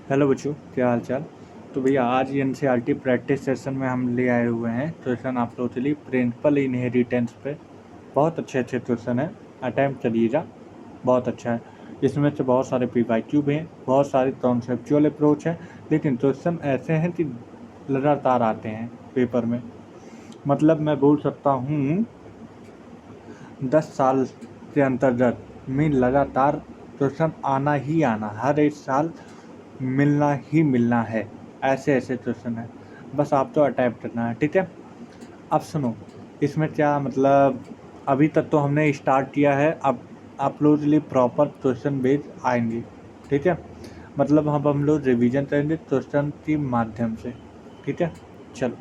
Hello बच्चों, क्या हाल चाल। तो भैया आज एनसीईआरटी प्रैक्टिस सेशन में हम ले आए हुए हैं क्वेश्चन आप लोगों के लिए प्रिंसिपल इनहेरिटेंस पे। बहुत अच्छे क्वेश्चन है, अटैम्प्ट करिएगा, बहुत अच्छा है। इसमें से बहुत सारे पीवाईक्यू भी हैं, बहुत सारे कॉन्सेप्चुअल अप्रोच है, लेकिन क्वेश्चन ऐसे हैं कि लगातार आते हैं पेपर में। मतलब मैं बोल सकता हूँ 10 साल के अंतर्गत में लगातार क्वेश्चन आना ही आना, हर एक साल मिलना ही मिलना है। ऐसे क्वेश्चन है, बस आपको अटैम्प्ट करना है, ठीक है। अब सुनो, इसमें क्या मतलब, अभी तक तो हमने स्टार्ट किया है, अब आप लोगों के लिए प्रॉपर क्वेश्चन बेस आएंगे, ठीक है। मतलब हम लोग रिवीजन करेंगे क्वेश्चन के माध्यम से, ठीक है। चलो,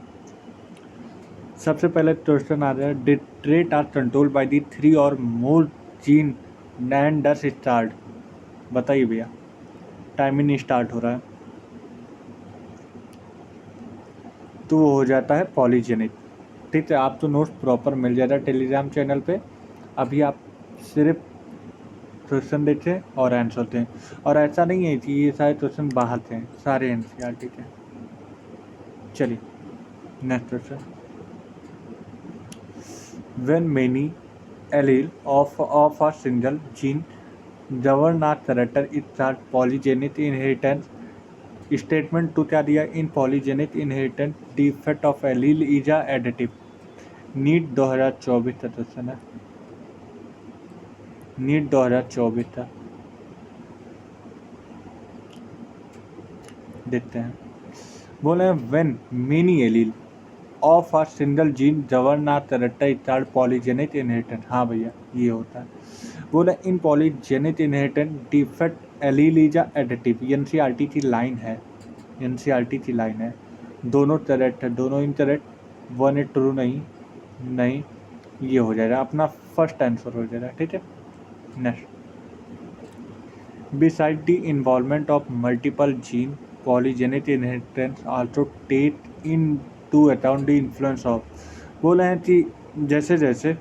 सबसे पहले क्वेश्चन आ रहा है, did trait are control by the 3 और more gene and thus start. बताइए भैया, टाइम ही नहीं स्टार्ट हो रहा है, तो वो हो जाता है पॉलीजेनिक, ठीक है। आप तो नोट्स प्रॉपर मिल जाएगा टेलीग्राम चैनल पे। अभी आप सिर्फ क्वेश्चन देखें और आंसर दें, और ऐसा नहीं है कि ये सारे क्वेश्चन बाहर थे, सारे एनसीईआरटी के। चलिए next question, when many allele of a single gene govern a character it's a polygenic inheritance statement तो क्या दिया, in polygenic inheritance the effect of allele is a additive. NEET 2024 का क्वेश्चन है, नीट 2024 का, देखते हैं। बोले when many allele of a single gene govern a character is polygenic inheritance. हाँ भैया, ये होता है। बोले in polygenic inheritance defect allele is a additive. NCERT की लाइन है, एनसीईआरटी की लाइन है। दोनों करेक्ट है, दोनों इनकरेक्ट, वन इज ट्रू नहीं, नहीं, ये हो जाएगा अपना फर्स्ट आंसर हो जाएगा, ठीक है। Next, beside the involvement of multiple gene polygenic inheritance also take into account the influence of. बोले हैं कि जैसे जैसे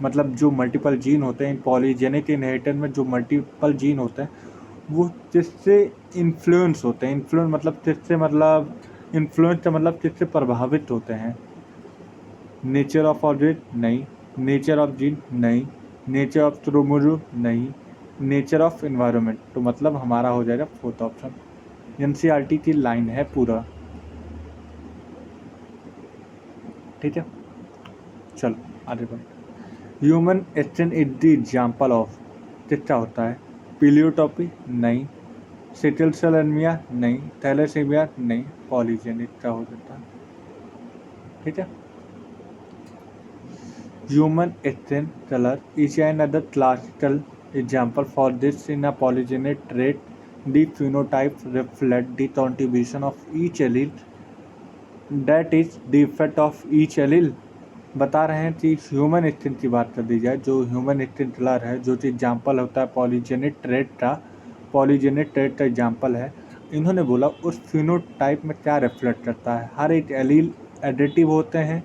मतलब जो मल्टीपल जीन होते हैं, इन पॉलीजेनिक इनहेरिटेंस में जो मल्टीपल जीन होते हैं वो किससे इन्फ्लुएंस होते हैं, इन्फ्लुएंस मतलब किससे, मतलब इन्फ्लुएंस का मतलब किससे प्रभावित होते हैं। नेचर ऑफ ऑब्जेक्ट नहीं, नेचर ऑफ जीन नहीं, नेचर ऑफ क्रोमोसोम नहीं, नेचर ऑफ एनवायरनमेंट। तो मतलब हमारा हो जाएगा फोर्थ ऑप्शन। एनसीईआरटी की लाइन है पूरा, ठीक है। चलो आगे बढ़, human exchange is the example of, किसका होता है, पीलियोटॉपी नहीं, सिकल सेल एनीमिया नहीं, थैलेसीमिया नहीं, पॉलीजेनिक का हो जाता है, ठीक है। Human exchange color is another classical example for this. In a polygenic trait, the phenotype reflects the contribution of each allele, that is the effect of each allele. बता रहे हैं कि ह्यूमन एक्सचेंज की बात कर दी जाए, जो ह्यूमन एक्सचेंज कलर है, जो कि एग्जाम्पल होता है पॉलीजेनिक ट्रेट का, पॉलीजेनिक ट्रेट का एग्जाम्पल है। इन्होंने बोला उस फिनोटाइप में क्या रिफ्लेक्ट करता है, हर एक एलील एडिटिव होते हैं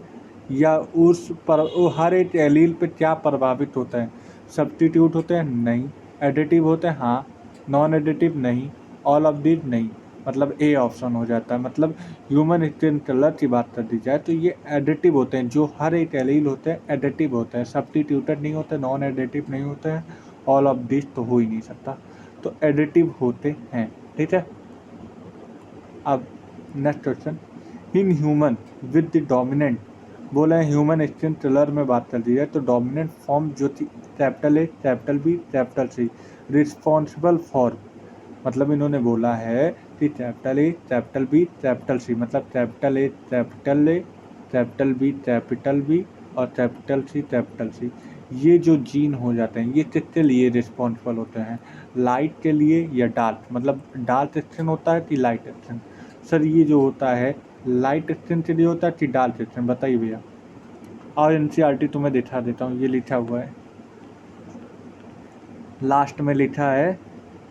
या उस पर हर एक एलील पे क्या प्रभावित होता है, सब्स्टिट्यूट होते हैं नहीं, एडिटिव होते हैं हाँ, नॉन एडिटिव नहीं, ऑल ऑफ दीज नहीं, मतलब ए ऑप्शन हो जाता है। मतलब ह्यूमन एक्सचेंज कलर की बात कर दी जाए तो ये एडिटिव होते हैं, जो हर एक एलील होते हैं एडिटिव होते हैं, सब्स्टिट्यूटेड नहीं होते, नॉन एडिटिव नहीं होते हैं, ऑल ऑफ दिस तो हो ही नहीं सकता, तो एडिटिव होते हैं, ठीक है। अब next question, in human with the dominant, बोला है ह्यूमन एक्सचेंज कलर में बात कर दी जाए तो डोमिनेंट फॉर्म जो थी capital A capital B capital C, responsible for, मतलब इन्होंने बोला है कि capital A capital B capital C, मतलब capital A capital B capital B और कैपिटल सी, ये जो जीन हो जाते हैं ये किसके लिए रिस्पॉन्सिबल होते हैं, लाइट के लिए या डार्क, मतलब डार्क एक्शन होता है कि लाइट एक्शन। सर ये जो होता है लाइट एक्शन के लिए होता है कि डार्क एक्शन, बताइए भैया। और एनसीईआरटी तुम्हें दिखा देता हूँ, ये लिखा हुआ है, लास्ट में लिखा है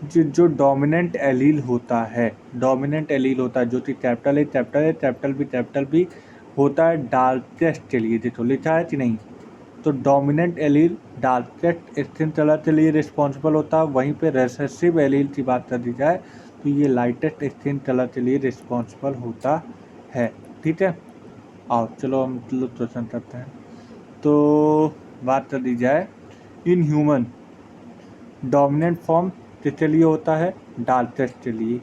जो डोमिनेंट एलील होता है, डोमिनेंट एलील होता है जो कि कैपिटल ए कैपिटल बी होता है डार्केस्ट के लिए, देखो लिखा है कि नहीं। तो dominant allele darkest skin colour के लिए रिस्पॉन्सिबल होता है, वहीं पे रिसेसिव एलील की बात कर दी जाए तो ये लाइटेस्ट स्किन कलर के लिए रिस्पॉन्सिबल होता है। ठीक है, आओ चलो हम लोग क्वेश्चन करते हैं। तो बात कर दी जाए, इन ह्यूमन डोमिनेंट फॉर्म किसके लिए होता है? डार्केस्ट के लिए।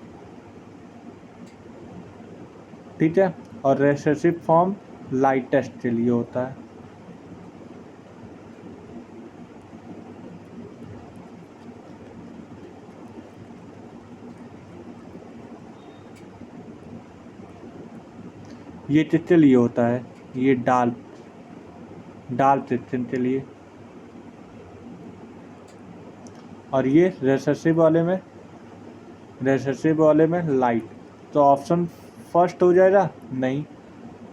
ठीक है, और रेसेसिव फॉर्म लाइटेस्ट के लिए होता है। ये किसके लिए होता है? ये डार्क सेक्शन के लिए। और ये रेसेसिव वाले में लाइट। तो ऑप्शन फर्स्ट हो जाएगा? नहीं,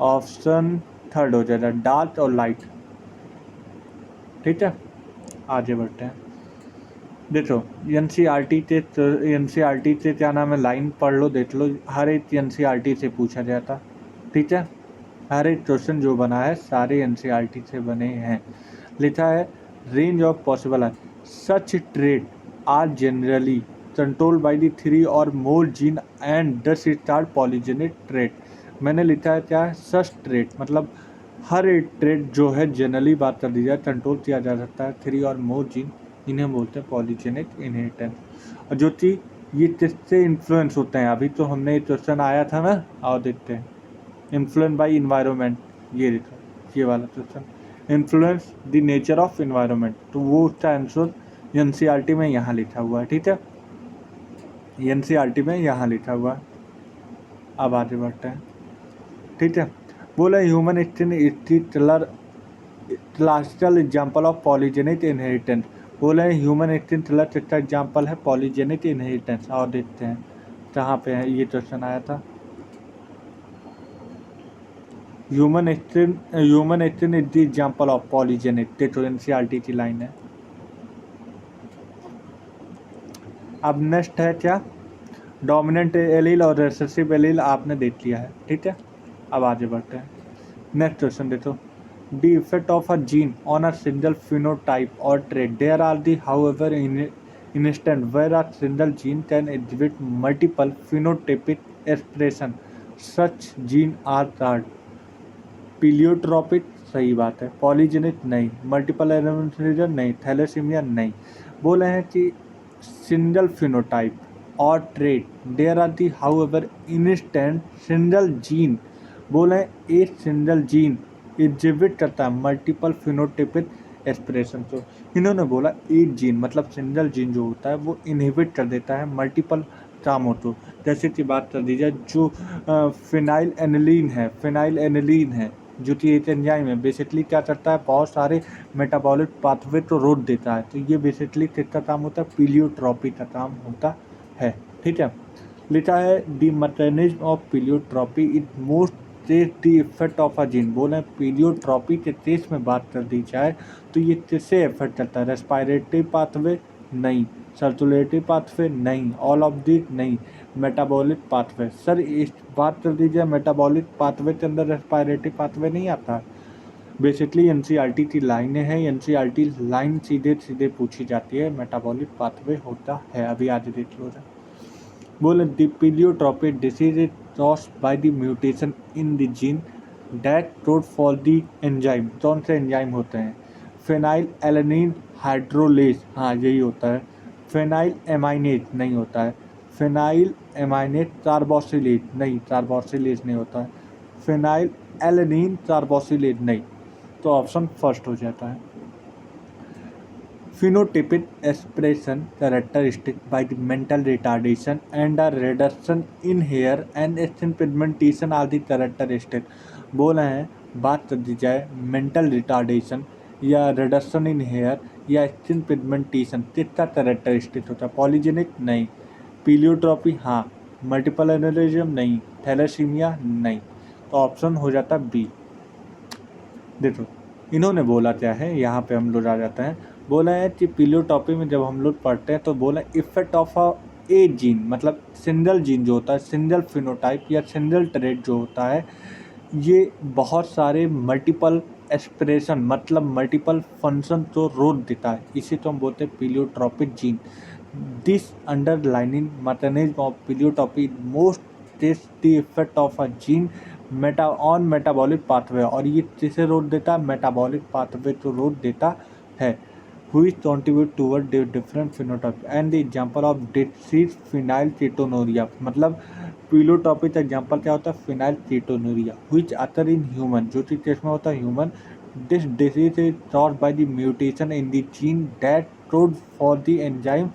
ऑप्शन थर्ड हो जाएगा, डार्क और लाइट। ठीक है, आगे बढ़ते हैं। देखो एनसीईआरटी से क्या नाम है, लाइन पढ़ लो, देख लो, हर एक एनसीईआरटी से पूछा जाता। ठीक है, हर एक क्वेश्चन जो बना है सारे एनसीईआरटी से बने हैं। लिखा है range of possible such trade are generally controlled by the 3 और more gene and thus star polygenic trade. मैंने लिखा है क्या? सच ट्रेड मतलब हर एक ट्रेड जो है जनरली बात कर दी जाए कंट्रोल किया जा सकता है 3 और मोर जीन, इन्हें बोलते हैं पॉलीजेनिक इनहेरिटेंस। और जो चीज़ ये किससे इन्फ्लुएंस होते हैं, अभी तो हमने ये क्वेश्चन आया था ना, आओ देखते हैं। इन्फ्लुएंस बाय इन्वायरमेंट, ये देखो ये वाला question, influence the nature of environment, तो वो उसका आंसर एनसीईआरटी में यहाँ लिखा हुआ है। ठीक है, एनसीईआरटी में यहाँ लिखा हुआ है। अब आगे बढ़ते हैं। ठीक है, बोला human classical example of polygenic inheritance. बोले ह्यूमन एक्सटिंक्ट किसका एग्जाम्पल है? Polygenic inheritance. और देखते हैं कहाँ पे है ये क्वेश्चन आया था। Human extinct is the example of polygenic, देखो एनसीईआरटी की लाइन है। अब नेक्स्ट है क्या? डोमिनेंट एलील और रिसेसिव एलील आपने देख लिया है। ठीक है, अब आगे बढ़ते हैं। नेक्स्ट क्वेश्चन देखो, the effect of a gene on a single phenotype or trait. There are the however instance where a single gene can exhibit multiple phenotypic expression. Such gene are called पीलियोट्रॉपिक, सही बात है। Polygenic नहीं, multiple एलिमेंट्रिज्म नहीं, thalassaemia नहीं। बोले हैं कि single phenotype और trait there are the however instant single gene. बोले हैं एक सिंगल जीन एग्जिबिट करता है मल्टीपल फिनोटाइपिक एक्सप्रेशन। तो इन्होंने बोला एक जीन मतलब सिंगल जीन जो होता है वो इनहिबिट कर देता है मल्टीपल कामों को। जैसे कि बात कर दी जाए जो फिनाइल एनिलीन है जो कि एक एंजाइम है, बेसिकली क्या करता है, बहुत सारे मेटाबॉलिक पाथवे को रोक देता है। तो ये बेसिकली किसका काम होता है? पीलियोट्रॉपी का काम होता है। ठीक है, लिखा है the mechanism of pleiotropy is most test the effect of a gene. बोले पीलियोट्रॉपी के टेस्ट में बात कर दी जाए तो ये किससे इफेक्ट करता है? रेस्पायरेटरी पाथवे नहीं, सर्कुलेटरी पाथवे नहीं, ऑल ऑफ दी नहीं, मेटाबॉलिक पाथवे। सर इस बात कर दीजिए मेटाबॉलिक पाथवे के अंदर रेस्पायरेटरी पाथवे नहीं आता। बेसिकली एनसीईआरटी की लाइनें हैं, एनसीईआरटी लाइन सीधे सीधे पूछी जाती है, मेटाबॉलिक पाथवे होता है। अभी आगे देख लो। बोले the pleiotropic disease is caused by the mutation in the gene that code for the enzyme. कौन से एंजाइम होते हैं? फेनाइल एलेनिन हाइड्रोलेज, हाँ यही होता है। फेनाइल एमाइनेज नहीं होता है। फेनाइल एमाइनेज कार्बोक्सिलेज नहीं, कार्बोक्सिलेज नहीं होता है। फेनाइल एलेनिन कार्बोक्सिलेज नहीं, तो ऑप्शन फर्स्ट हो जाता है। Phenotypic expression characteristic by the mental retardation and a reduction in hair and skin pigmentation are the characteristic। बोल रहे हैं बात कर दी जाए मेंटल रिटार्डेशन या रिडक्शन इन हेयर या स्किन पिगमेंटेशन किसका कैरेक्टरिस्टिक होता है? पॉलीजेनिक नहीं, पीलियोट्रॉपी हाँ, मल्टीपल एनेलिज्म नहीं, थैलेसीमिया नहीं, तो ऑप्शन हो जाता बी। देखो इन्होंने बोला क्या है, यहाँ पे हम लोग आ जाते हैं। बोला है कि पीलियोटॉपी में जब हम लोग पढ़ते हैं तो बोला effect of a A gene मतलब सिंगल जीन जो होता है, सिंगल फिनोटाइप या सिंगल ट्रेट जो होता है, ये बहुत सारे मल्टीपल एक्सप्रेशन मतलब मल्टीपल फंक्शन तो रोक देता है, इसी तो हम बोलते हैं पीलियोट्रॉपिक gene. This underlining mechanism of pleiotropy most tests the effect of a gene on metabolic pathway, और ये किसे रोक देता है? मेटाबॉलिक पाथवे को रोक देता है, which contribute toward the different phenotype and the example of disease phenylketonuria, मतलब पीलोटॉपिक का एग्जाम्पल क्या होता है? फिनाइलकेटोनुरिया, which occur in human, जो कि केस में होता है human. This disease is caused by the mutation in the gene that code for the enzyme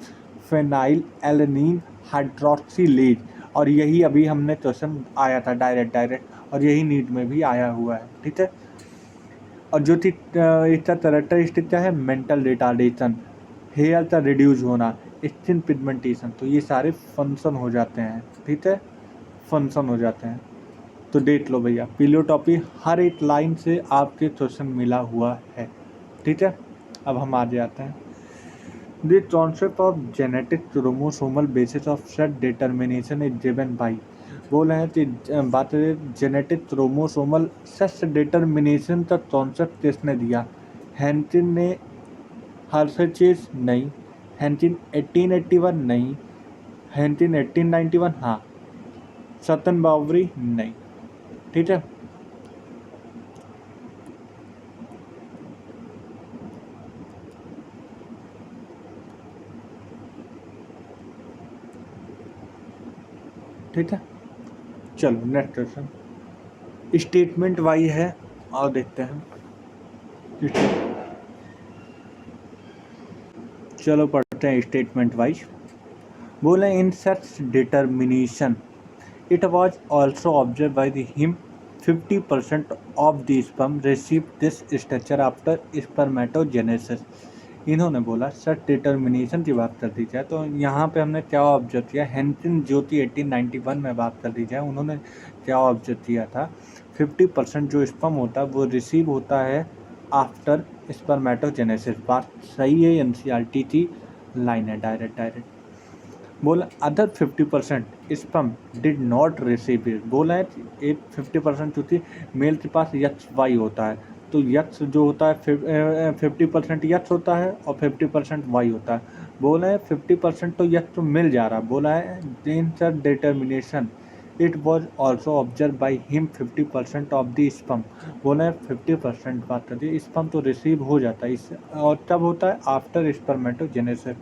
phenylalanine hydroxylase, और यही अभी हमने क्वेश्चन आया था डायरेक्ट, और यही नीट में भी आया हुआ है. ठीक है. और जो थी इसका कैरेक्टरिस्टिक क्या है? मेंटल रिटार्डेशन, हेयर का रिड्यूस होना, स्किन पिगमेंटेशन, तो ये सारे फंक्शन हो जाते हैं. ठीक है, फंक्शन हो जाते हैं. तो देख लो भैया, पीलियोटॉपी हर एक लाइन से आपके क्वेश्चन मिला हुआ है. ठीक है, अब हम आगे आते हैं. The concept of genetic chromosomal basis of sex determination is given by, बोल रहे हैं कि बात करें जेनेटिक क्रोमोसोमल सेक्स डिटर्मिनेशन का कॉन्सेप्ट किसने दिया? हैंटिन ने, हर्शेचेस नहीं, हैंटिन 1881 नहीं, हैंटिन 1891 हाँ, सतन बावरी नहीं. ठीक है, ठीक है. चलो नेक्स्ट क्वेश्चन स्टेटमेंट वाई है, और देखते हैं. चलो पढ़ते हैं स्टेटमेंट वाइज. बोले इन sex determination it was also observe by the him 50% of the sperm receive this structure after spermatogenesis. इन्होंने बोला सेक्स डिटर्मिनेशन की बात कर दी जाए तो यहाँ पे हमने क्या ऑब्जर्व किया? हेंटिन ज्योति 1891 में बात कर दी जाए, उन्होंने क्या ऑब्जर्व किया था? 50% जो स्पर्म होता है वो रिसीव होता है आफ्टर स्पर्मेटोजेनेसिस. बात सही है, एनसीईआरटी की लाइन है, डायरेक्ट. बोला other 50% sperm did not receive it. बोला है एक 50% जो थी मेल के पास यक्स वाई होता है, तो यक्स जो होता है 50% यक्स होता है और 50% वाई होता है. बोला है 50% तो यक्स तो मिल जा रहा. बोला है in sir determination it was also observe by him 50% of the sperm. बोला है 50% बात करती है स्पर्म तो रिसीव हो जाता है इससे, और तब होता है आफ्टर स्पर्मेटोजेनेसिस.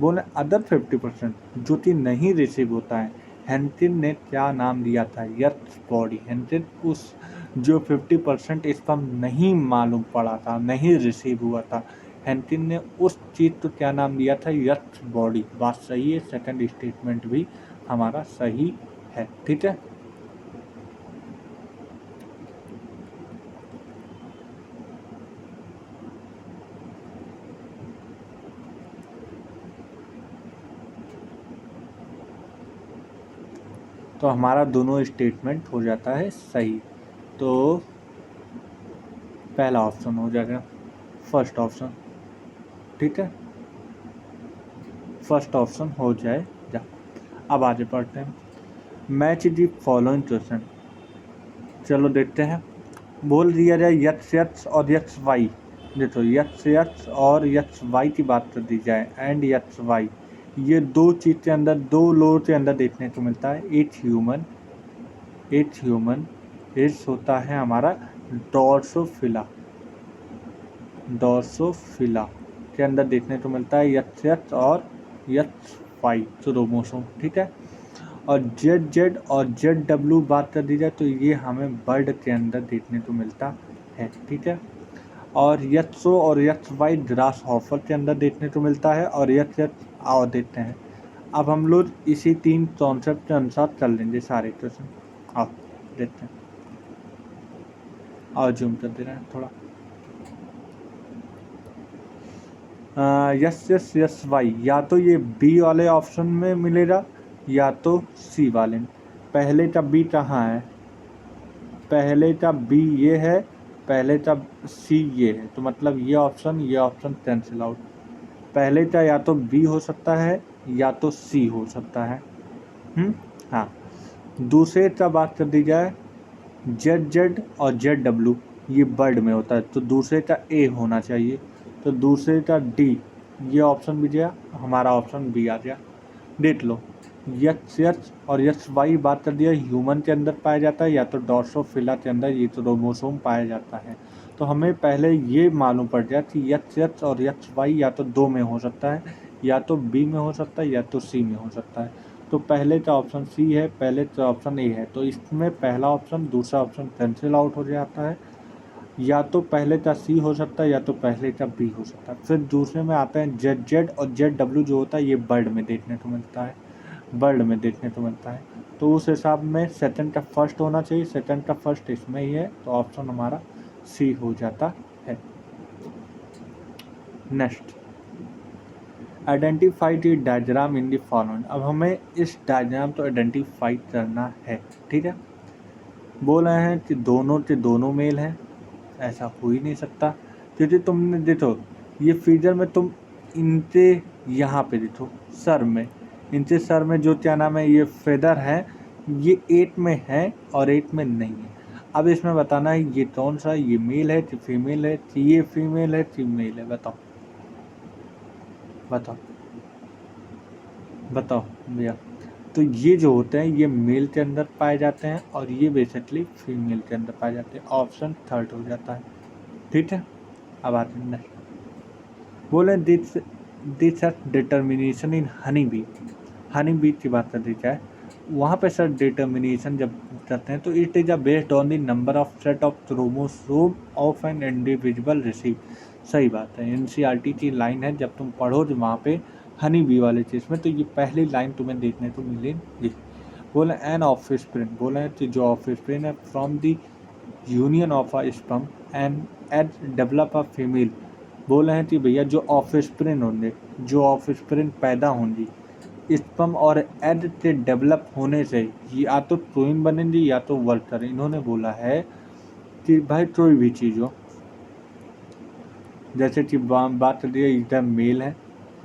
बोले अदर 50% जो कि नहीं रिसीव होता है, हेंटिन ने क्या नाम दिया था? यर्थ बॉडी. हेंटिन उस जो 50% स्पर्म नहीं मालूम पड़ा था, नहीं रिसीव हुआ था, हेंटिन ने उस चीज़ को क्या नाम दिया था? यर्थ बॉडी. बात सही है, सेकंड स्टेटमेंट भी हमारा सही है. ठीक है, तो हमारा दोनों स्टेटमेंट हो जाता है सही. तो पहला ऑप्शन हो जाएगा फर्स्ट ऑप्शन. ठीक है, फर्स्ट ऑप्शन हो जाएगा. अब आगे पढ़ते हैं. Match the following question. चलो देखते हैं. बोल दिया जाए यक्स यक्स और यक्स वाई. देखो यक्स यक्स और यक्स वाई की बात कर दी जाए एंड यक्स वाई, ये दो चीज़ के अंदर, दो लोगों के अंदर देखने को मिलता है. एच ह्यूमन इस होता है हमारा डॉर्सोफिला के अंदर देखने को मिलता है यक्स यक्स और यक्स वाई क्रोमोसोम. ठीक है, और जेड जेड और जेड डब्ल्यू बात कर दी जाए तो ये हमें बर्ड के अंदर देखने को मिलता है. ठीक है, और यक्स ओ और यक्स वाई ग्रास हॉफर के अंदर देखने को मिलता है, और यक्स यक्स आओ देखते हैं. अब हम लोग इसी 3 कॉन्सेप्ट के अनुसार कर लेंगे सारे क्वेश्चन. आओ देखते हैं, और जूम कर दे रहे हैं थोड़ा. यस यस यस वाई, या तो ये बी वाले ऑप्शन में मिलेगा या तो सी वाले में. पहले का बी कहाँ है? पहले का बी ये है, पहले का सी ये है, तो मतलब ये ऑप्शन कैंसिल आउट. पहले का या तो बी हो सकता है या तो सी हो सकता है. हाँ, दूसरे का बात कर दी जाए जेड जेड और जेड डब्ल्यू, ये बर्ड में होता है, तो दूसरे का ए होना चाहिए. तो दूसरे का डी, ये ऑप्शन भी गया, हमारा ऑप्शन बी आ गया। देख लो, यच और यच वाई बात कर दिया ह्यूमन के अंदर पाया जाता है या तो ड्रोसोफिला के अंदर ये क्रोमोसोम पाया जाता है। तो हमें पहले ये मालूम पड़ गया कि यच और यच वाई या तो 2 में हो सकता है, या तो बी में हो सकता है, या तो सी में हो सकता है। तो पहले का ऑप्शन सी है, पहले का ऑप्शन ए है। तो इसमें पहला ऑप्शन दूसरा ऑप्शन कैंसिल आउट हो जाता है। या तो पहले का सी हो सकता है या तो पहले का बी हो सकता है। फिर दूसरे में आते हैं जेड जेड और जेड डब्ल्यू जो होता है ये बर्ड में देखने को मिलता है, बर्ड में देखने को मिलता है। तो उस हिसाब में सेकंड का फर्स्ट होना चाहिए, सेकंड का फर्स्ट इसमें ही है, तो ऑप्शन हमारा सी हो जाता है। Next, identify the diagram in the following. अब हमें इस डायग्राम को आइडेंटिफाई करना है, ठीक है। बोल रहे हैं कि दोनों के दोनों मेल हैं, ऐसा हो ही नहीं सकता, क्योंकि तुमने देखो ये फिगर में तुम इनके यहाँ पे देखो सर में, इनके सर में जो क्या नाम है ये फेदर है, ये 8 में है और 8 में नहीं है। अब इसमें बताना है ये कौन सा, ये मेल है कि फीमेल है, कि ये फीमेल है कि मेल है, बताओ बताओ बताओ भैया। तो ये जो होते हैं ये मेल के अंदर पाए जाते हैं और ये बेसिकली फीमेल के अंदर पाए जाते हैं। ऑप्शन थर्ड हो जाता है, ठीक है। अब आते हैं नेक्स्ट। बोले this determination in honey B. Honey bee की बात कर दी जाए, वहाँ पे सर डिटर्मिनेशन जब करते हैं तो it is a based on the number of set of chromosome of an individual receive. सही बात है, एनसीईआरटी की लाइन है, जब तुम पढ़ो तो वहाँ पे हनी बी वाले चीज़ में तो ये पहली लाइन तुम्हें देखने को मिलेगी। बोले एन ऑफ स्प्रिन, बोले कि जो ऑफ स्प्रिन है from the union of a sperm and egg develop a female. बोल रहे हैं कि भैया जो ऑफ स्प्रिन होंगे, जो ऑफ स्प्रिन पैदा होंगी स्पर्म और एग के डेवलप होने से या तो ट्विन बनेंगी या तो वर्कर। इन्होंने बोला है कि भाई कोई भी चीज़ हो, जैसे कि बात कर दी इधर मेल है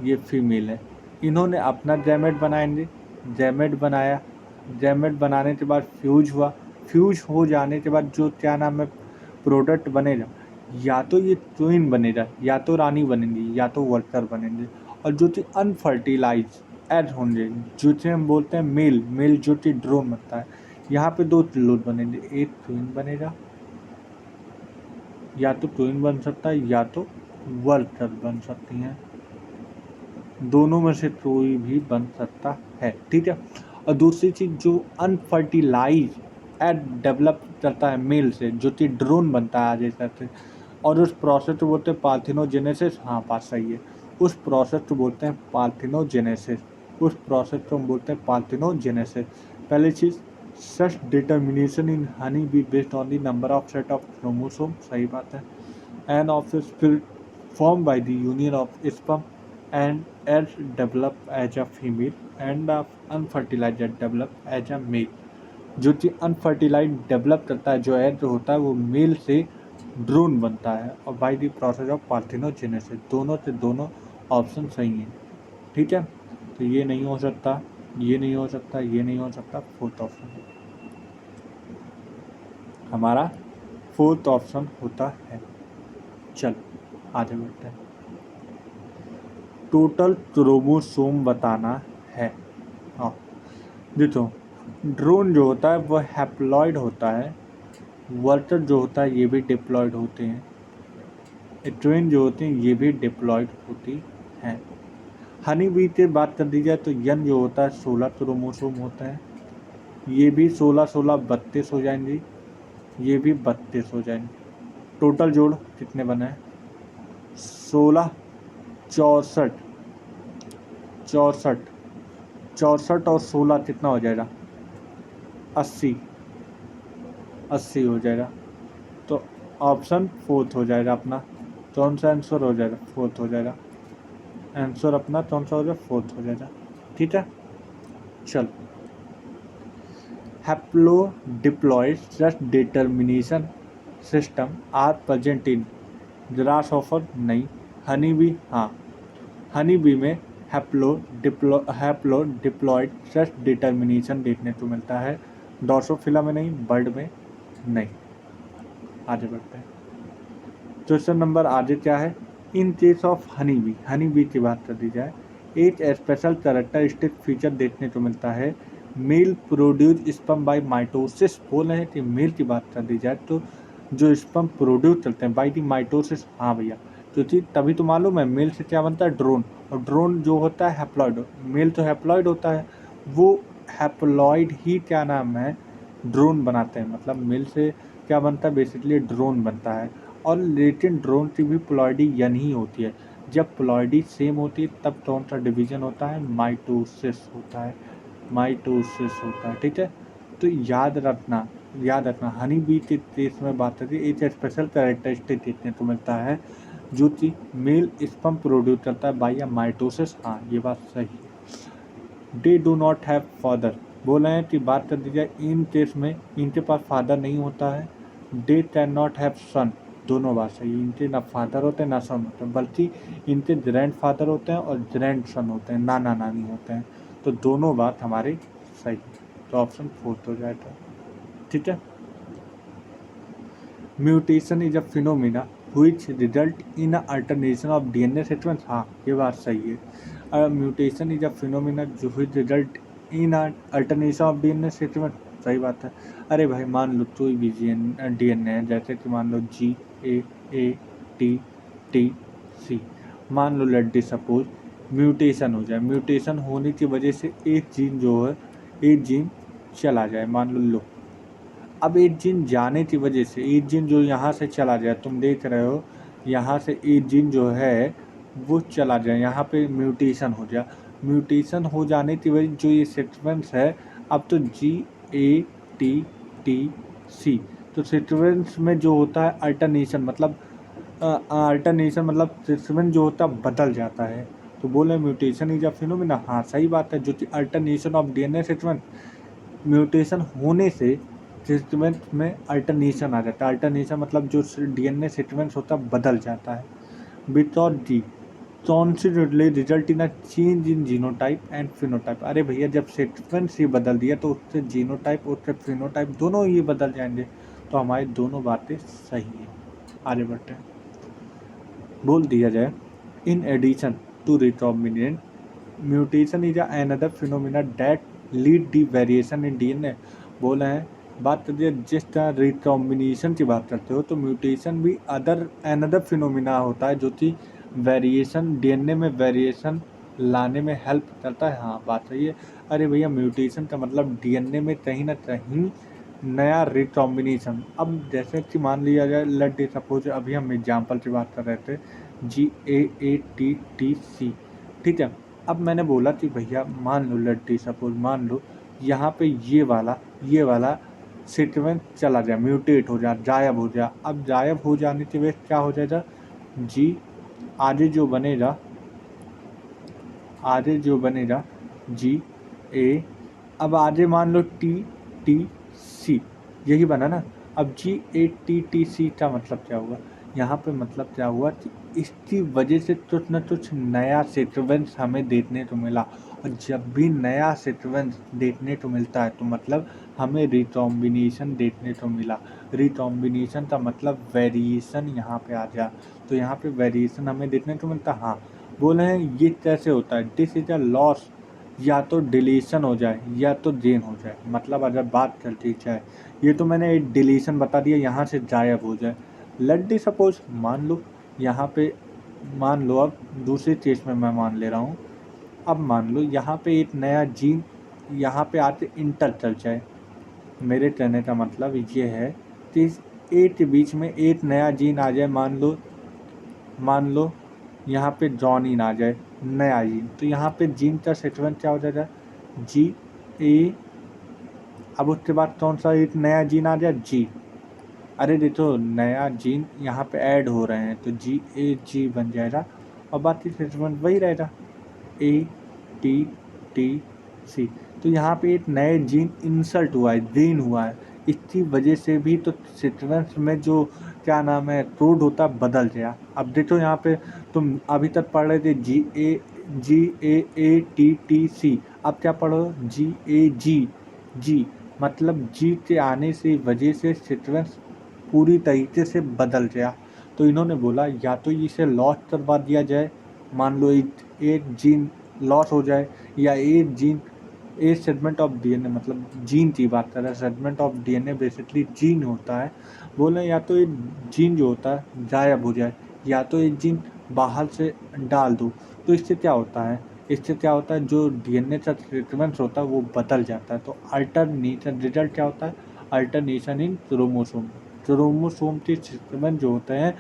ये फीमेल है, इन्होंने अपना गैमेट बनाएंगे, गैमेट बनाया, गैमेट बनाने के बाद फ्यूज हुआ, फ्यूज हो जाने के बाद जो क्या नाम है प्रोडक्ट बनेगा, या तो ये ट्विन बनेगा या तो रानी बनेंगी या तो वर्कर बनेंगे। और जो कि अनफर्टिलाइज एड होंगे जो हम बोलते हैं मेल, मेल जो कि ड्रोन बनता है, यहाँ पे 2 लोड बनेंगे, एक ट्विन बनेगा, या तो ट्विन बन सकता है या तो वर्कर बन सकती हैं, दोनों में से कोई भी बन सकता है, ठीक है। और दूसरी चीज़ जो अनफर्टिलाइज एड डेवलप करता है मेल से, जो कि ड्रोन बनता है आगे करते, और उस प्रोसेस को बोलते हैं पार्थिनोजेनेसिस। हाँ बात सही है, उस प्रोसेस को बोलते हैं पार्थिनोजेनेसिस, उस प्रोसेस को हम बोलते हैं पार्थिनोजेनेसिस। पहली चीज़ such determination in honey bee based on the number of set of chromosome, सही बात है। And of spirit form by the union of sperm and egg develop as a female and unfertilize develop as a male. जो कि unfertilised develop करता है, जो egg होता है वो मेल से ड्रोन बनता है, और by the process of parthenogenesis. दोनों से दोनों ऑप्शन सही हैं, ठीक है। तो ये नहीं हो सकता, ये नहीं हो सकता, ये नहीं हो सकता, फोर्थ ऑप्शन हमारा फोर्थ ऑप्शन होता है। चलो आगे बढ़ते हैं। टोटल क्रोमोसोम बताना है। हाँ देखो, ड्रोन जो होता है वह हैप्लॉइड होता है, वर्कर जो होता है ये भी डिप्लॉयड होते हैं, ट्विन जो होते हैं ये भी डिप्लॉयड होती हैं। हनी बी की बात कर दी जाए तो यन जो होता है 16 क्रोमोसोम होता है, ये भी 16 32 हो जाएंगी, ये भी 32 हो जाएंगे। टोटल जोड़ कितने बने हैं, 16 64 64 64 और 16 कितना हो जाएगा, 80 80 हो जाएगा। तो ऑप्शन फोर्थ हो जाएगा अपना, कौन सा आंसर हो जाएगा, फोर्थ हो जाएगा आंसर अपना, कौन सा हो जाएगा, फोर्थ हो जाएगा, ठीक है। चल, haplodiploid sex determination system are present in grasshopper, नहीं। हनी बी, हाँ हनी बी में हैप्लोडिप्लॉइड सेक्स डिटर्मिनेशन देखने को मिलता है, ड्रोसोफिला में नहीं, बर्ड में नहीं। आगे बढ़ते हैं, क्वेश्चन नंबर आगे क्या है, in case of honey bee की बात कर दी जाए, एक स्पेशल कैरेक्टरिस्टिक फीचर देखने को मिलता है, male produce sperm by mitosis. बोल रहे हैं कि मेल की बात कर दी जाए तो जो स्पर्म प्रोड्यूस करते हैं बाय दी माइटोसिस, हाँ भैया, क्योंकि तभी तो मालूम है मेल से क्या बनता है, ड्रोन, और ड्रोन जो होता है हैप्लॉइड, मेल तो हैप्लॉइड होता है, वो हैप्लॉइड ही क्या नाम है ड्रोन बनाते हैं, मतलब मेल से क्या बनता है बेसिकली ड्रोन बनता है। और लेकिन ड्रोन की भी प्लॉइडी यन ही होती है, जब प्लॉइडी सेम होती है तब कौन सा डिवीजन होता है, माइटोसिस होता है, माइटोसिस होता है, ठीक है। तो याद रखना हनी बी के केस में बात करती है, एक स्पेशल कैरेक्टरिस्टिक देखने को मिलता है जो कि मेल स्पर्म प्रोड्यूस करता है बाय माइटोसिस, हाँ ये बात सही है। They do not have father, बोल रहे हैं कि बात कर दी जाए इन केस में इनके पास फादर नहीं होता है, दे कैन नॉट हैव सन, दोनों बात सही है, इनके ना फादर होते हैं ना सन होते हैं, बल्कि इनके ग्रैंड फादर होते हैं और ग्रैंड सन होते हैं, नाना नानी होते हैं, तो दोनों बात हमारी सही है, तो ऑप्शन 4 हो जाएगा, ठीक है। Mutation is a phenomena which result in a alternation of DNA sequence, हाँ ये बात सही है। म्यूटेशन इज अ फिनोमिना जो which result in a alternation of DNA sequence, सही बात है। अरे भाई मान लो कोई भी डीएनए है, जैसे कि मान लो GAATTC, मान लो लेट डी सपोज म्यूटेशन हो जाए, म्यूटेशन होने की वजह से एक जीन जो है, एक जीन चला जाए, मान लो अब एक जीन जाने की वजह से एक जीन जो यहाँ से चला जाए, तुम देख रहे हो यहाँ से एक जीन जो है वो चला जाए, यहाँ पे म्यूटेशन हो जाए, म्यूटेशन हो जाने की वजह जो ये सीक्वेंस है, अब तो GATTC, तो सीक्वेंस में जो होता है अल्टरनेशन मतलब सीक्वेंस जो होता है बदल जाता है, तो बोले म्यूटेशन इज अ फिनोमिना, हाँ सही बात है, जो कि alternation of DNA sequence, mutation होने से सीक्वेंस में अल्टरनेशन आ जाता है, अल्टरनेशन मतलब जो डीएनए सीक्वेंस होता है बदल जाता है, without the considerably result in a change in genotype and phenotype. अरे भैया जब सीक्वेंस ही बदल दिया तो उससे जीनोटाइप उससे फिनोटाइप दोनों ही बदल जाएंगे, तो हमारी दोनों बातें सही है। आगे बढ़ते हैं, बोल दिया जाए in addition to recombinant mutation is another phenomena that lead the variation in DNA. बोल रहे हैं बात करिए जिस तरह रिकॉम्बिनेशन की बात करते हो, तो म्यूटेशन भी अनदर फिनोमिना होता है जो कि वेरिएशन डीएनए में वेरिएशन लाने में हेल्प करता है, हाँ बात सही है। अरे भैया म्यूटेशन का मतलब डीएनए में कहीं ना कहीं नया रिकॉम्बिनेशन, अब जैसे कि मान लिया जाए लेट सपोज अभी हम एग्जाम्पल की बात कर रहे थे GAATTC, ठीक है। अब मैंने बोला कि भैया मान लो लेट सपोज मान लो यहाँ पे ये वाला सीक्वेंस चला जाए, म्यूटेट हो जाए, गायब हो जाए, अब गायब हो जाने की वजह क्या हो जाएगा, जी आगे जो बनेगा GA, अब आगे मान लो TTC, यही बना ना, अब GATTC का मतलब क्या हुआ, यहाँ पे मतलब क्या हुआ कि इसकी वजह से कुछ न कुछ नया सीक्वेंस हमें देखने को मिला, और जब भी नया सीक्वेंस देखने को मिलता है तो मतलब हमें रिकॉम्बिनेशन देखने को मिला, रिकॉम्बिनेशन का मतलब वेरिएशन यहाँ पे आ गया, तो यहाँ पे वेरिएशन हमें देखने को मिलता, हाँ। बोले हैं ये कैसे होता है, दिस इज अ लॉस, या तो डिलीशन हो जाए या तो गेन हो जाए, मतलब अगर बात करती जाए, ये तो मैंने एक डिलीशन बता दिया, यहाँ से गायब हो जाए, लेट दी सपोज मान लो यहाँ पे, मान लो अब दूसरे केस में मैं मान ले रहा हूँ, अब मान लो यहाँ पे एक नया जीन यहाँ पे आते इंटर चल जाए, मेरे कहने का मतलब ये है कि इस ए के बीच में एक नया जीन आ जाए, मान लो यहाँ पे जॉनिन आ जाए नया जीन, तो यहाँ पे जीन का सीक्वेंस क्या हो जाएगा, GA, अब उसके बाद कौन सा एक नया जीन आ जाए, जी, अरे देखो नया जीन यहाँ पे ऐड हो रहे हैं तो GAG बन जाएगा, और बाकी सीक्वेंस वही रहेगा ATTC, तो यहाँ पे एक नए जीन इंसर्ट हुआ है, गेन हुआ है, इसकी वजह से भी तो सीक्वेंस में जो क्या नाम है कोड होता बदल गया। अब देखो यहाँ पे तुम अभी तक पढ़ रहे थे GAATTC, अब क्या पढ़ो GAG, मतलब जी के आने से वजह से सीक्वेंस पूरी तरीके से बदल गया, तो इन्होंने बोला या तो इसे लॉस करवा दिया जाए, मान लो एक जीन लॉस हो जाए, या एक जीन एक सेगमेंट ऑफ डीएनए, मतलब जीन की बात कर रहे हैं, segment of DNA basically gene होता है, बोले या तो एक जीन जो होता है गायब हो जाए, या तो एक जीन बाहर से डाल दो। तो इससे क्या होता है, जो डीएनए का सीक्वेंस होता है वो बदल जाता है। तो अल्टरनेशन रिजल्ट क्या होता है, अल्टरनेशन इन क्रोमोसोम के सीक्वेंस जो होते हैं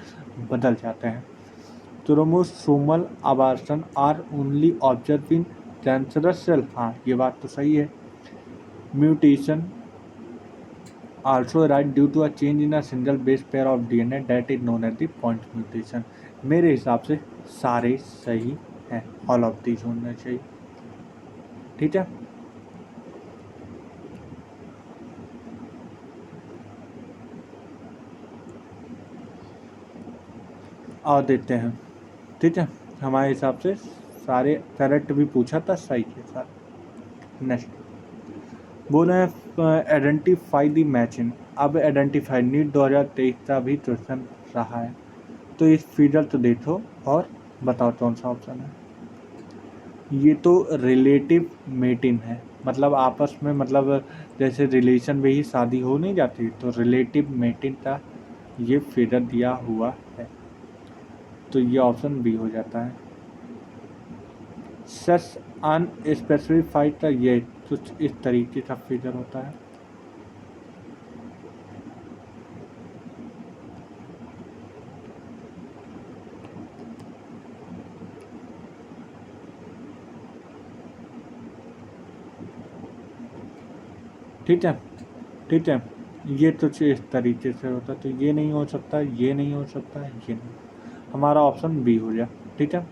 बदल जाते हैं। Chromosomal inversion are only observe in cancerous cell, हाँ ये बात तो सही है। Mutation also right due to a change in a single base pair of DNA that is known as the point mutation. मेरे हिसाब से सारे सही हैं, ऑल ऑफ दीज होने चाहिए। ठीक है, और देते हैं। ठीक है, हमारे हिसाब से सारे करेक्ट भी पूछा था, सही है सारे। नेक्स्ट बोल रहे हैं आइडेंटिफाई द मैचिंग। अब आइडेंटिफाई नीट 2023 का भी क्वेश्चन रहा है। तो इस फिगर तो देखो और बताओ कौन सा ऑप्शन है। ये तो रिलेटिव मेटिंग है, मतलब आपस में, मतलब जैसे रिलेशन में ही शादी हो नहीं जाती, तो रिलेटिव मेटिंग का ये फिगर दिया हुआ है, तो ये ऑप्शन बी हो जाता है। सच अनस्पेसिफाइड का ये कुछ इस तरीके का फिगर होता है। ठीक है, ठीक है, ये तो इस तरीके से होता है, तो ये नहीं हो सकता, ये नहीं हो सकता, ये नहीं, हमारा ऑप्शन बी हो गया। ठीक है,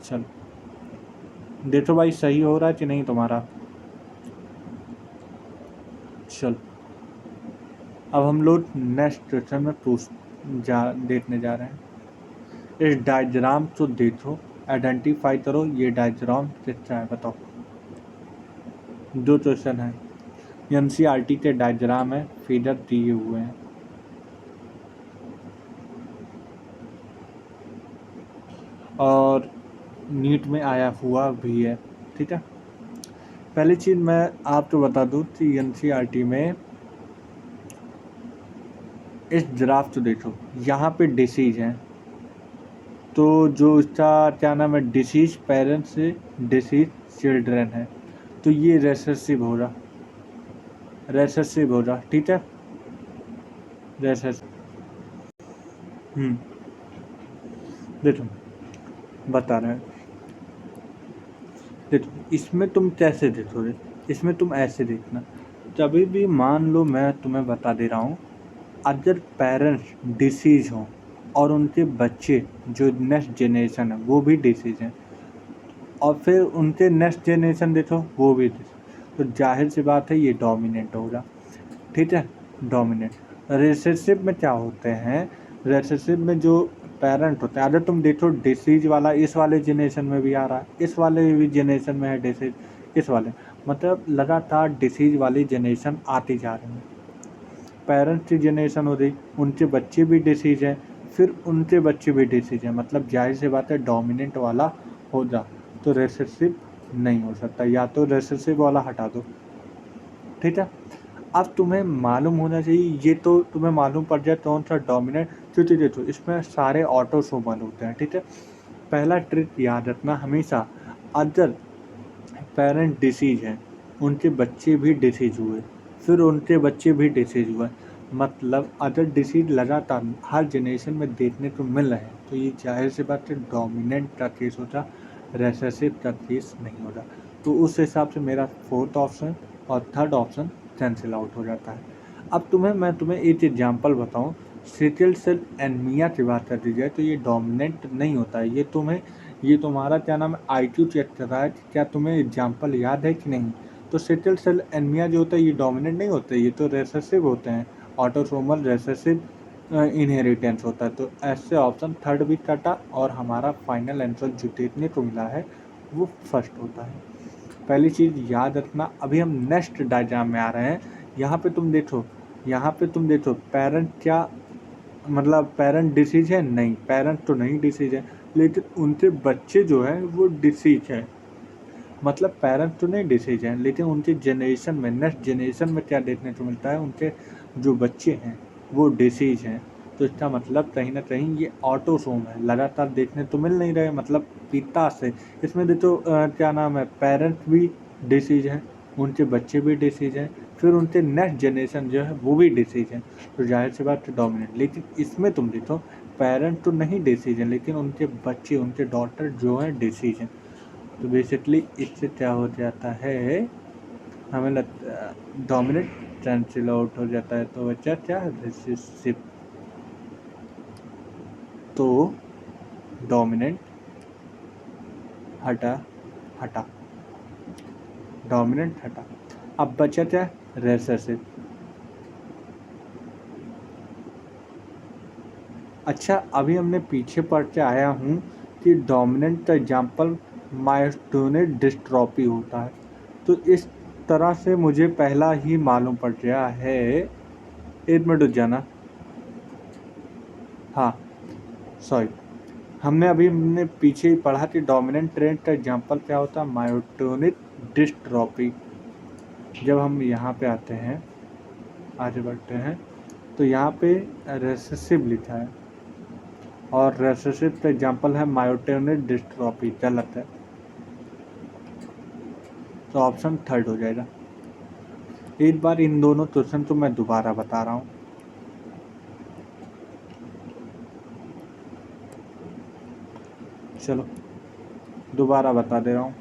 चलो देखो भाई सही हो रहा है कि नहीं तुम्हारा। चल अब हम लोग नेक्स्ट क्वेश्चन में देखने जा रहे हैं। इस डायग्राम को देखो, आइडेंटिफाई करो ये डायग्राम किसका है, बताओ। दो क्वेश्चन है, एनसीईआरटी के डायग्राम है, फिगर दिए हुए हैं। और नीट में आया हुआ भी है। ठीक है, पहली चीज़ मैं आपको बता दूं कि एनसीईआरटी में इस ग्राफ को देखो, यहाँ पे डिसीज है, तो जो इसका क्या नाम है, डिसीज पेरेंट्स से डिसीज चिल्ड्रन है, तो ये रेसेसिव होगा, ठीक है, रेसेसिव। देखो बता रहे हैं, देखो इसमें तुम कैसे देखोगे, इसमें तुम ऐसे देखना, तभी भी मान लो मैं तुम्हें बता दे रहा हूँ, अगर पेरेंट्स डिसीज हों और उनके बच्चे जो नेक्स्ट जनरेशन है वो भी डिसीज हैं, और फिर उनके नेक्स्ट जनरेशन देखो वो भी डिसीज, तो जाहिर सी बात है ये डोमिनेंट होगा। ठीक है, डोमिनेंट। रिसेसिव में क्या होते हैं, रिसेसिव में जो पेरेंट होते हैं, अगर तुम देखो डिसीज वाला इस वाले जनरेशन में भी आ रहा है, इस वाले भी जनरेशन में है डिसीज, इस वाले, मतलब लगातार डिसीज वाली जनरेशन आती जा रही है। पेरेंट्स की जनरेशन हो रही, उनके बच्चे भी डिसीज हैं, फिर उनके बच्चे भी डिसीज हैं, मतलब जाहिर सी बात है डोमिनेंट वाला हो जा, तो रिसेसिव नहीं हो सकता, या तो रिसेसिव वाला हटा दो। ठीक है, अब तुम्हें मालूम होना चाहिए, ये तो तुम्हें मालूम पड़ जाए कौन सा डोमिनेंट, क्योंकि देखो इसमें सारे ऑटोसोमल होते हैं। ठीक है, पहला ट्रिक याद रखना हमेशा, अगर पेरेंट डिसीज हैं, उनके बच्चे भी डिसीज हुए, फिर उनके बच्चे भी डिसीज हुए, मतलब अगर डिसीज लगातार हर जनरेशन में देखने को मिल रहे हैं, तो ये जाहिर सी बात है डोमिनेंट का केस होता, रेसेसिव का केस नहीं होता। तो उस हिसाब से मेरा फोर्थ ऑप्शन और थर्ड ऑप्शन कैंसिल आउट हो जाता है। अब मैं तुम्हें एक एग्जांपल बताऊं, सिकल सेल एनीमिया की बात कर दी जाए तो ये डोमिनेंट नहीं होता है, ये तुम्हारा क्या नाम है IQ चेक कर रहा है कि क्या तुम्हें एग्जांपल याद है कि नहीं। तो सिकल सेल एनीमिया जो होता है ये डोमिनेंट नहीं होता है, ये तो रेसेसिव होते हैं, ऑटोसोमल रेसेसिव इनहेरिटेंस होता है। तो ऐसे ऑप्शन थर्ड भी कटा, और हमारा फाइनल आंसर जो देखने को मिला है वो फर्स्ट होता है। पहली चीज़ याद रखना। अभी हम नेक्स्ट डायग्राम में आ रहे हैं, यहाँ पे तुम देखो पेरेंट क्या मतलब पेरेंट डिसीज है? नहीं, पेरेंट तो नहीं डिसीज है, लेकिन उनके बच्चे जो है वो डिसीज है। मतलब पेरेंट्स तो नहीं डिसीज हैं, लेकिन उनके जनरेशन में, नेक्स्ट जनरेशन में क्या देखने को मिलता है, उनके जो बच्चे हैं वो डिसीज हैं। तो इसका मतलब कहीं ना कहीं ये ऑटोसोम है, लगातार देखने तो मिल नहीं रहे, मतलब पिता से। इसमें देखो क्या नाम है, पेरेंट्स भी डिसीज हैं, उनके बच्चे भी डिसीज हैं, फिर उनके नेक्स्ट जनरेशन जो है वो भी डिसीज हैं। तो जाहिर सी बात है डोमिनेंट। लेकिन इसमें तुम देखो पेरेंट तो नहीं डिसीज हैं, लेकिन उनके बच्चे, उनके डॉटर जो हैं डिसीज हैं। तो बेसिकली इससे क्या हो जाता है, हमें लगता डोमिनेंट कैंसिल आउट हो जाता है, तो बचा क्या, रिसेसिव। तो डोमिनेंट हटा, हटा, डोमिनेंट हटा, अब बचा क्या, रिसेसिव। अच्छा, अभी हमने पीछे पढ़ के आया हूँ कि डोमिनेंट का एग्जाम्पल मायोटोनिक डिस्ट्रॉफी होता है। तो इस तरह से मुझे पहला ही मालूम पड़ गया है। एक मिनट रुक जाना। हाँ, सॉरी, हमने पीछे ही पढ़ा कि डोमिनेंट ट्रेंड का एग्जाम्पल क्या होता है, मायोटोनिक डिस्ट्रॉफी। जब हम यहाँ पे आते हैं, आगे बढ़ते हैं, तो यहाँ पे रेसेसिव लिखा है, और रेसेसिव का एग्जाम्पल है मायोटोनिक डिस्ट्रॉफी, गलत है। तो ऑप्शन थर्ड हो जाएगा। एक बार इन दोनों क्वेश्चन तो मैं दोबारा बता रहा हूँ। चलो दोबारा बता दे रहा हूँ।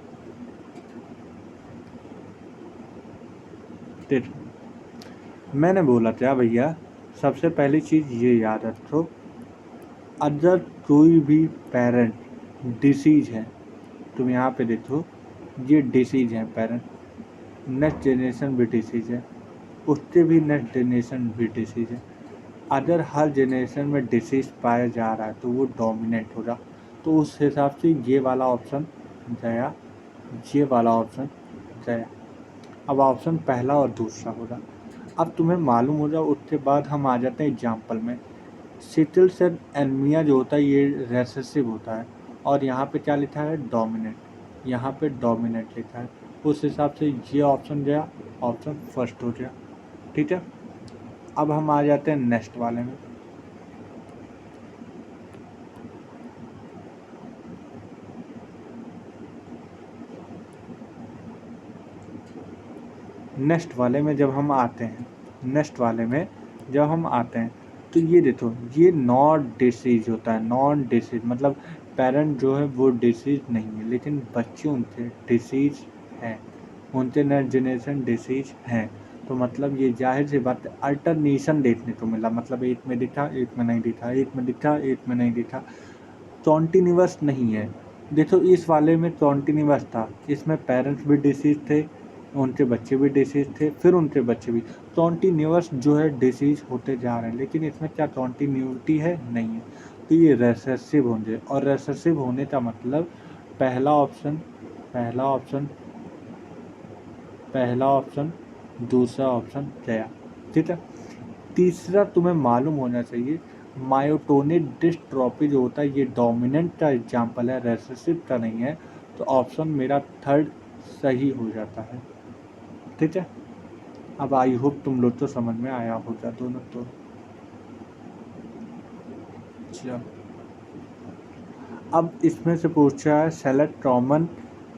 मैंने बोला था भैया, सबसे पहली चीज़ ये याद रखो, अगर कोई भी पेरेंट डिसीज है, तुम यहाँ पे देखो ये डिसीज है पेरेंट, नेक्स्ट जनरेशन भी डिसीज है, उससे भी नेक्स्ट जनरेशन भी डिसीज है। अगर हर जनरेशन में डिसीज पाया जा रहा है तो वो डोमिनेंट होगा। तो उस हिसाब से ये वाला ऑप्शन गया, ये वाला ऑप्शन गया। अब ऑप्शन पहला और दूसरा होगा। अब तुम्हें मालूम हो जाए, उसके बाद हम आ जाते हैं एग्जाम्पल में। सिकल सेल एनीमिया जो होता है ये रेसेसिव होता है, और यहाँ पे क्या लिखा है, डोमिनेंट, यहाँ पे डोमिनेंट लिखा है। उस हिसाब से ये ऑप्शन गया, ऑप्शन फर्स्ट हो गया। ठीक है, अब हम आ जाते हैं नेक्स्ट वाले में। नेक्स्ट वाले में जब हम आते हैं, नेक्स्ट वाले में जब हम आते हैं, तो ये देखो ये नॉन डिसीज होता है। नॉन डिसीज मतलब पेरेंट जो है वो डिसीज नहीं है, लेकिन बच्चे उनके डिसीज हैं, उनके नेक्स्ट जनरेशन डिसीज हैं। तो मतलब ये जाहिर सी बात है, अल्टरनेशन देखने को मिला, मतलब एक में दिखा, एक में नहीं दिखा, एक में दिखा, एक में नहीं दिखा, कॉन्टिन्यूअस नहीं है। देखो इस वाले में कॉन्टिन्यूअस था, इसमें पेरेंट्स भी डिसीज थे, उनके बच्चे भी डिसीज थे, फिर उनके बच्चे भी। कॉन्टिन्यूअस जो है डिसीज होते जा रहे हैं, लेकिन इसमें क्या कॉन्टिन्यूटी है, नहीं है। तो ये रेसेसिव होंगे, और रेसेसिव होने का मतलब पहला ऑप्शन, पहला ऑप्शन, पहला ऑप्शन, दूसरा ऑप्शन गया। ठीक है, तीसरा तुम्हें मालूम होना चाहिए, मायोटोनिक डिस्ट्रॉफी जो होता है ये डोमिनेंट का एग्जाम्पल है, रेसेसिव का नहीं है। तो ऑप्शन मेरा थर्ड सही हो जाता है। ठीक है, अब आई होप तुम लोग तो समझ में आया होगा दोनों तो। चलो, अब इसमें से पूछा है select common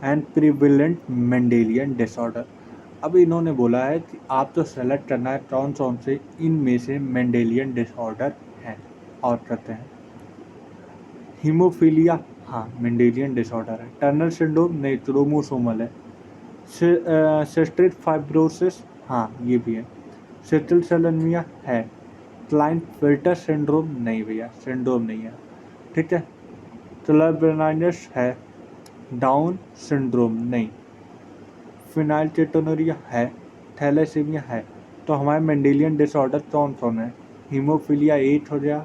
and prevalent Mendelian disorder. अब इन्होंने बोला है कि आप तो सेलेक्ट करना है कौन कौन से इनमें से मेंडेलियन डिसऑर्डर हैं, और करते हैं। हीमोफीलिया, हाँ मेंडेलियन डिसऑर्डर है। टर्नर सिंड्रोम नहीं, क्रोमोसोमल है। सिस्टिक फाइब्रोसिस, हाँ ये भी है। सिकल सेल एनीमिया है। क्लाइंट-फिल्टर सिंड्रोम नहीं भैया, सिंड्रोम नहीं है। ठीक है, क्लबर्नाइटिस है। डाउन सिंड्रोम नहीं। फिनाइलकेटोनुरिया है। थैलेसीमिया है। तो हमारे मेंडेलियन डिसऑर्डर कौन कौन है, हीमोफीलिया 8 हो गया,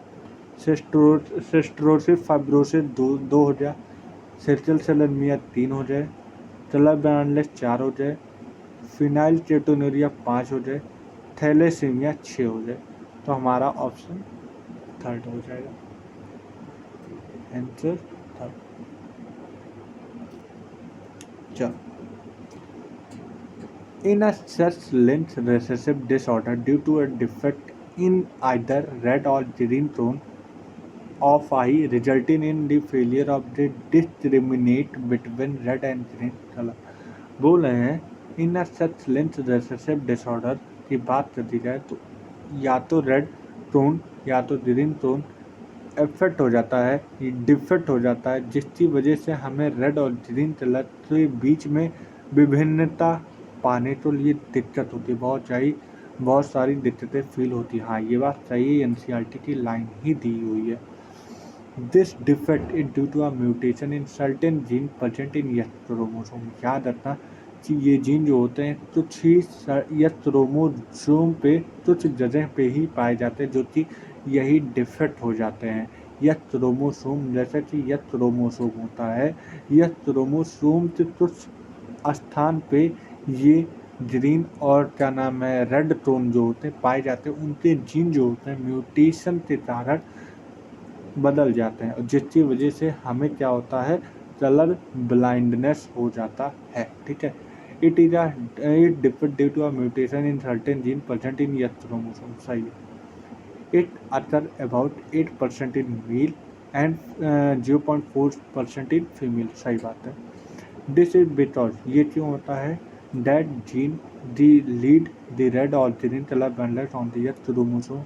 सिस्टोसिस फाइब्रोसिस 2 हो गया, सिकल सेल एनीमिया 3 हो जाए, क्लबर्नाइटिस 4 हो जाए, फिनाइलकेटोनुरिया 5 हो जाए, थैलेसीमिया 6 हो जाए। तो हमारा ऑप्शन थर्ड हो जाएगा, आंसर थर्ड। चलो, in a sex-linked recessive disorder due to a defect in either red or green tone of eye resulting in the failure of the discriminate between red and green color। बोल रहे हैं इन अ सच length recessive disorder की बात कर दी जाए तो या तो रेड टोन या तो ग्रीन टोन इफेक्ट हो जाता है, डिफेक्ट हो जाता है, जिसकी वजह से हमें रेड और ग्रीन कलर के बीच में विभिन्नता पाने के लिए दिक्कत होती है, बहुत सारी दिक्कतें फील होती है। हाँ, ये बात सही है, एनसीईआरटी की लाइन ही दी हुई है। This defect is due to a mutation in certain gene present in yes chromosome. याद रखना कि ये जीन जो होते हैं कुछ ही यस क्रोमोसोम पे कुछ जगह पे ही पाए जाते हैं, जो कि यही डिफेक्ट हो जाते हैं। यस क्रोमोसोम, जैसे कि यस क्रोमोसोम होता है, यस क्रोमोसोम के कुछ स्थान पे ये ग्रीन और क्या नाम है रेड टोन जो होते हैं पाए जाते हैं, उनके जीन जो होते हैं म्यूटेशन के कारण बदल जाते हैं, जिसकी वजह से हमें क्या होता है, कलर ब्लाइंडनेस हो जाता है। ठीक है, it differ due to a mutation in certain gene present in yes chromosome. सही है। It occur about 8% in male and 0.4% in female. सही बात है। दिस इज बिकॉज, ये क्यों होता है, that gene the lead the red और green colour blindness on the X chromosome.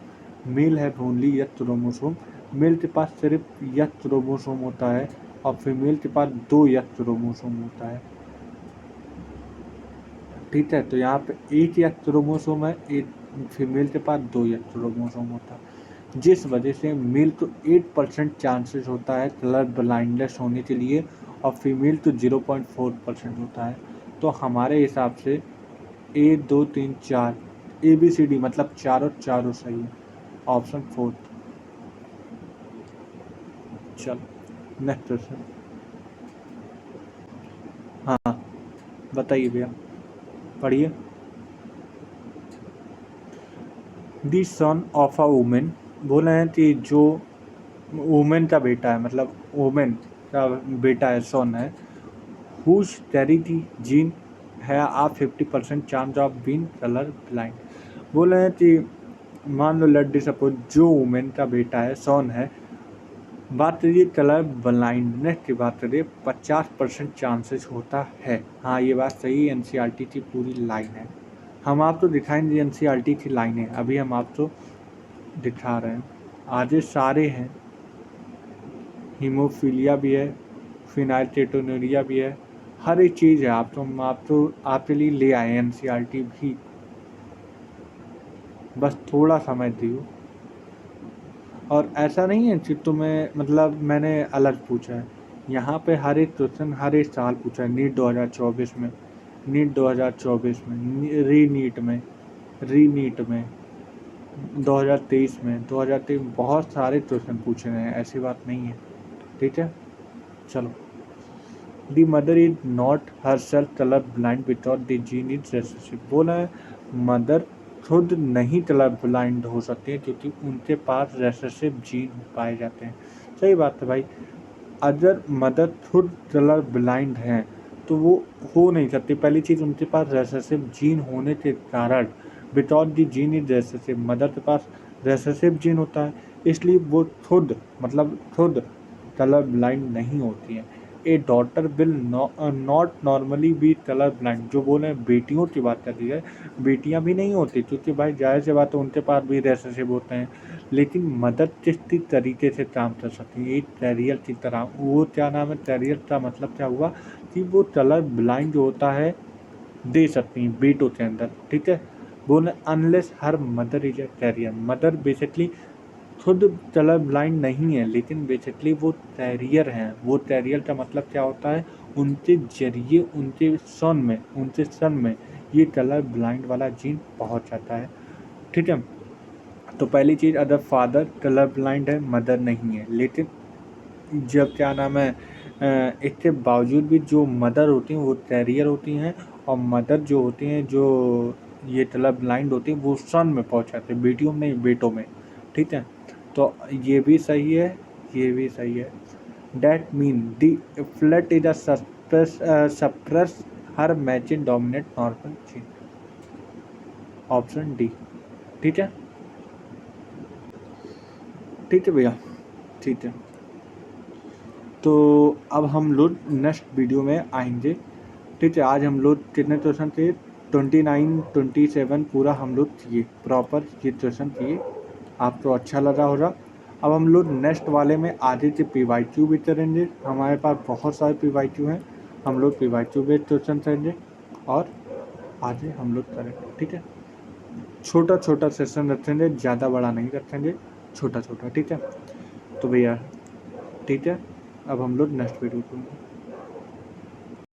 Male have only X chromosome. Male के पास सिर्फ यस क्रोमोसोम होता है और फीमेल के पास 2 यस क्रोमोसोम होता है। ठीक है, तो यहाँ पे एक यस क्रोमोसोम है, एक फीमेल के पास 2 यस क्रोमोसोम होता है, जिस वजह से मेल को 8% चांसेस होता है कलर ब्लाइंडनेस होने के लिए और फीमेल को 0.4% होता है। तो हमारे हिसाब से 1 2 3 4 ABCD मतलब चारों सही है, ऑप्शन 4। चलो नेक्स्ट क्वेश्चन। हाँ बताइए भैया, पढ़िए। दी सन ऑफ अ वुमेन, बोले हैं कि जो वुमेन का बेटा है, मतलब वुमेन का बेटा है, सन है, हुज कैरी दी जीन है आ 50% chance of being colour blind. बोले हैं कि मान लो लेट दी सपोज जो वुमेन का बेटा है, सन है, बात करिए कलर ब्लाइंडनेस की बात करिए, 50% चांसेस होता है। हाँ, ये बात सही है, एनसीईआरटी की पूरी लाइन है। हम आपको दिखाएंगे एनसीईआरटी की लाइनें, अभी हम आपको दिखा रहे हैं। आगे सारे हैं, हीमोफीलिया भी है, फिनाइलकेटोनुरिया भी है, हर एक चीज़ है। आपके लिए ले आए एनसीईआरटी भी, बस थोड़ा समय दियो। और ऐसा नहीं है कि तुम्हें मतलब मैंने अलग पूछा है, यहाँ पे हर एक क्वेश्चन हर एक साल पूछा है। नीट 2024 में, नीट 2024 में, री नीट में 2023 में, 2023 बहुत सारे क्वेश्चन पूछे हैं, ऐसी बात नहीं है। ठीक है, चलो। दी mother is not her self colour blind because the gene is recessive. बोला है मदर खुद नहीं कलर ब्लाइंड हो सकती है क्योंकि उनके पास रेसेसिव जीन पाए जाते हैं। सही बात है भाई, अगर मदर खुद कलर ब्लाइंड हैं तो वो हो नहीं सकती। पहली चीज़, उनके पास रेसेसिव जीन होने के कारण, because the gene is recessive, mother के पास रेसेसिव जीन होता है, इसलिए वो खुद कलर ब्लाइंड नहीं होती हैं। ए daughter will not normally B colour blind. जो बोले बेटियों की बात कर दी जाए, बेटियां भी नहीं होती, क्योंकि भाई जाहिर सी बात है उनके पास भी रेसेसिव होते हैं, लेकिन मदद किस तरीके से काम कर सकती है, एक कैरियर की तरह। वो क्या नाम है, कैरियर का मतलब क्या हुआ कि वो कलर ब्लाइंड जो होता है दे सकती हैं बेटों के अंदर। ठीक है, बोले unless her mother is a carrier. Mother basically खुद कलर ब्लाइंड नहीं है, लेकिन बेसिकली वो कैरियर हैं। वो कैरियर का मतलब क्या होता है, उनके जरिए उनके सन में ये कलर ब्लाइंड वाला जीन पहुंच जाता है। ठीक है, तो पहली चीज़, अगर फादर कलर ब्लाइंड है, मदर नहीं है, लेकिन जब क्या नाम है इसके बावजूद भी जो मदर होती हैं वो कैरियर होती हैं, और मदर जो होती हैं जो ये कलर ब्लाइंड होती हैं वो सन में पहुंच जाते हैं, बेटियों में नहीं, बेटों में। ठीक है, तो ये भी सही है, ये भी सही है। That mean the flood is a suppress her matching dominate normal chain. Option D. ठीक है, ठीक है भैया, ठीक है। तो अब हम लोग नेक्स्ट वीडियो में आएंगे। ठीक है, आज हम लोग कितने क्वेश्चन थे, 29 27 पूरा हम लोग किए, प्रॉपर ये क्वेश्चन किए। आपको अच्छा लगा होगा। अब हम लोग नेक्स्ट वाले में आगे के PYQ भी करेंगे। हमारे पास बहुत सारे PYQ हैं, हम लोग PYQ बेस्ड क्वेश्चन करेंगे और आगे हम लोग करेंगे। ठीक है, छोटा छोटा सेशन रखेंगे, ज़्यादा बड़ा नहीं रखेंगे, छोटा छोटा। ठीक है, तो भैया ठीक है, अब हम लोग नेक्स्ट वीडियो को